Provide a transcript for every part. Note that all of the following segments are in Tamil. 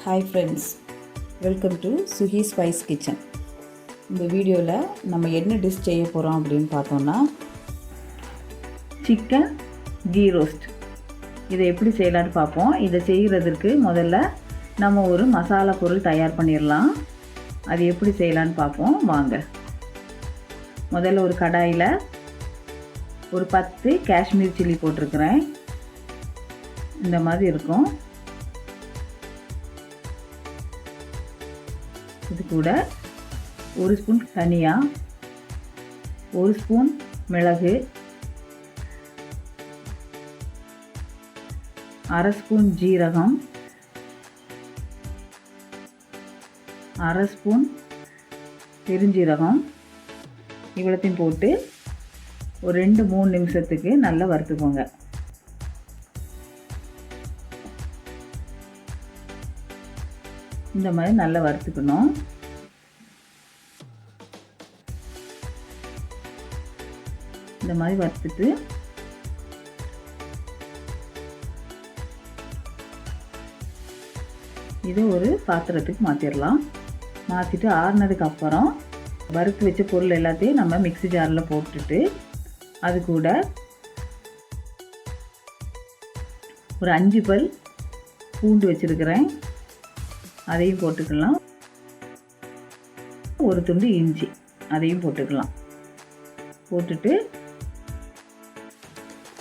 Hi friends, welcome to Suki spice kitchen. இந்த வீடியோவில் நம்ம என்ன டிஷ் செய்ய போகிறோம் அப்படின்னு பார்த்தோன்னா சிக்கன் கீ ரோஸ்ட். இதை எப்படி செய்யலான்னு பார்ப்போம். இதை செய்கிறதுக்கு முதல்ல நம்ம ஒரு மசாலா பொருள் தயார் பண்ணிடலாம். அது எப்படி செய்யலான்னு பார்ப்போம் வாங்க. முதல்ல ஒரு கடாயில் ஒரு 10 காஷ்மீர் சில்லி போட்டிருக்கிறேன். இந்த மாதிரி இருக்கும். இது கூட 1 ஸ்பூன் தனியா, 1 ஸ்பூன் மிளகு, 1/2 ஸ்பூன் ஜீரகம், 1/2 ஸ்பூன் பெருஞ்சீரகம், இவ்வளத்தையும் போட்டு ஒரு 2-3 நிமிஷத்துக்கு நல்லா வறுத்துக்கோங்க. இந்த மாதிரி நல்லா வறுத்துக்கணும். இந்த மாதிரி வறுத்துட்டு இதை ஒரு பாத்திரத்துக்கு மாற்றிடலாம். மாற்றிட்டு ஆறுனதுக்கு அப்புறம் வறுத்து வச்ச பொருள் எல்லாத்தையும் நம்ம மிக்ஸி ஜாரில் போட்டுட்டு அது கூட ஒரு 5 பல் பூண்டு வச்சுருக்கிறேன், அதையும் போட்டுக்கலாம். ஒரு துண்டு இஞ்சி அதையும் போட்டுக்கலாம். போட்டுட்டு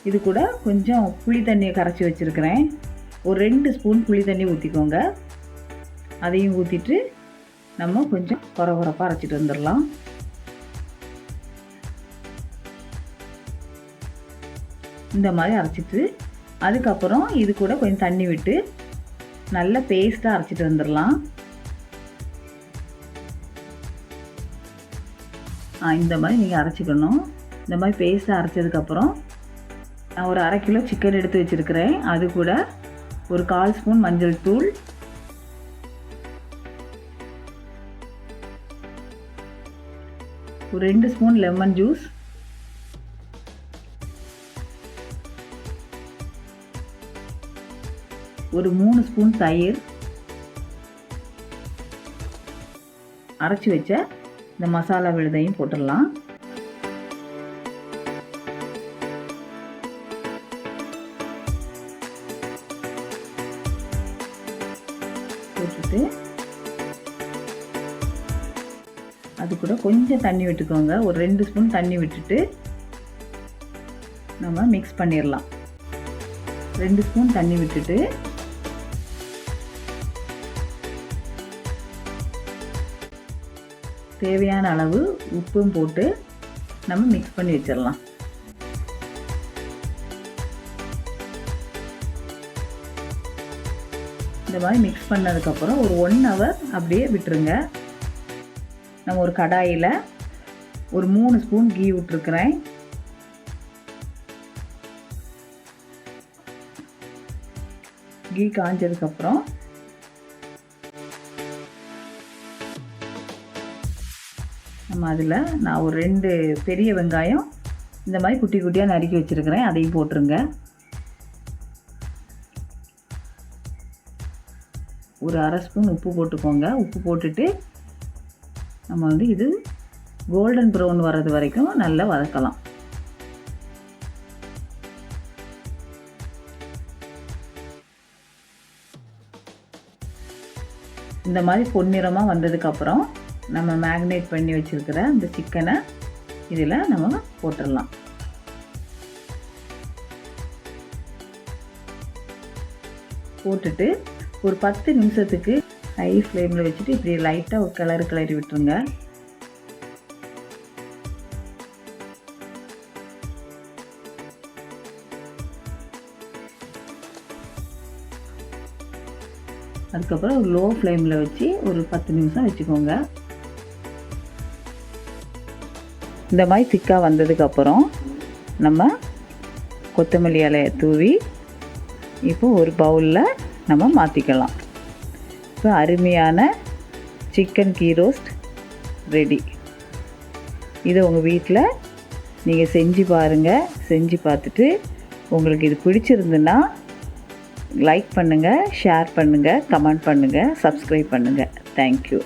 இது கூட கொஞ்சம் புளி தண்ணியை கரைச்சி வச்சுருக்கிறேன். ஒரு 2 ஸ்பூன் புளி தண்ணி ஊற்றிக்கோங்க. அதையும் ஊற்றிட்டு நம்ம கொஞ்சம் கொரகொரப்பாக அரைச்சிட்டு வந்துடலாம். இந்த மாதிரி அரைச்சிட்டு அதுக்கப்புறம் இது கூட கொஞ்சம் தண்ணி விட்டு நல்ல பேஸ்ட்டாக அரைச்சிட்டு வந்துடலாம். இந்த மாதிரி நீங்கள் அரைச்சிக்கணும். இந்த மாதிரி பேஸ்ட்டாக அரைச்சதுக்கப்புறம் நான் ஒரு 1/2 கிலோ சிக்கன் எடுத்து வச்சுருக்கிறேன். அது கூட ஒரு 1/4 ஸ்பூன் மஞ்சள் தூள், ஒரு 2 ஸ்பூன் லெமன் ஜூஸ், ஒரு 3 ஸ்பூன் தயிர், அரைச்சி வச்ச இந்த மசாலா விழுதையும் போட்டுடலாம். போட்டுட்டு அது கூட கொஞ்சம் தண்ணி விட்டுக்கோங்க. ஒரு 2 ஸ்பூன் தண்ணி விட்டுட்டு நம்ம மிக்ஸ் பண்ணிடலாம். 2 ஸ்பூன் தண்ணி விட்டுட்டு தேவையான அளவு உப்பும் போட்டு நம்ம மிக்ஸ் பண்ணி வச்சிடலாம். இந்த மாதிரி மிக்ஸ் பண்ணதுக்கப்புறம் ஒரு 1 ஹவர் அப்படியே விட்டுருங்க. நம்ம ஒரு கடாயில் ஒரு 3 ஸ்பூன் கீ விட்டுருக்குறேன். கீ காஞ்சதுக்கப்புறம் நம்ம அதில் நான் ஒரு 2 பெரிய வெங்காயம் இந்த மாதிரி குட்டி குட்டியாக நறுக்கி வச்சுருக்கிறேன், அதையும் போட்டுருங்க. ஒரு 1/2 ஸ்பூன் உப்பு போட்டுக்கோங்க. உப்பு போட்டுட்டு நம்ம இது கோல்டன் ப்ரௌன் வர்றது வரைக்கும் நல்லா வதக்கலாம். இந்த மாதிரி பொன்னிறமாக வந்ததுக்கப்புறம் நம்ம மேக்னேட் பண்ணி வச்சுருக்கிற இந்த சிக்கனை இதில் நம்ம போட்டுடலாம். போட்டுட்டு ஒரு 10 நிமிஷத்துக்கு ஹை ஃப்ளேமில் வச்சுட்டு இப்படி லைட்டாக ஒரு கிளறி விட்டுருங்க. அதுக்கப்புறம் ஒரு லோ ஃப்ளேமில் வச்சு ஒரு 10 நிமிஷம் வச்சுக்கோங்க. இந்த மாதிரி திக்காக வந்ததுக்கப்புறம் நம்ம கொத்தமல்லி இலையை தூவி இப்போ ஒரு பவுலில் நம்ம மாற்றிக்கலாம். இப்போ அருமையான சிக்கன் கீ ரோஸ்ட் ரெடி. இதை உங்கள் வீட்டில் நீங்கள் செஞ்சு பாருங்கள். செஞ்சு பார்த்துட்டு உங்களுக்கு இது பிடிச்சிருந்துன்னா லைக் பண்ணுங்கள், ஷேர் பண்ணுங்கள், கமெண்ட் பண்ணுங்கள், சப்ஸ்கிரைப் பண்ணுங்கள். தேங்க்யூ.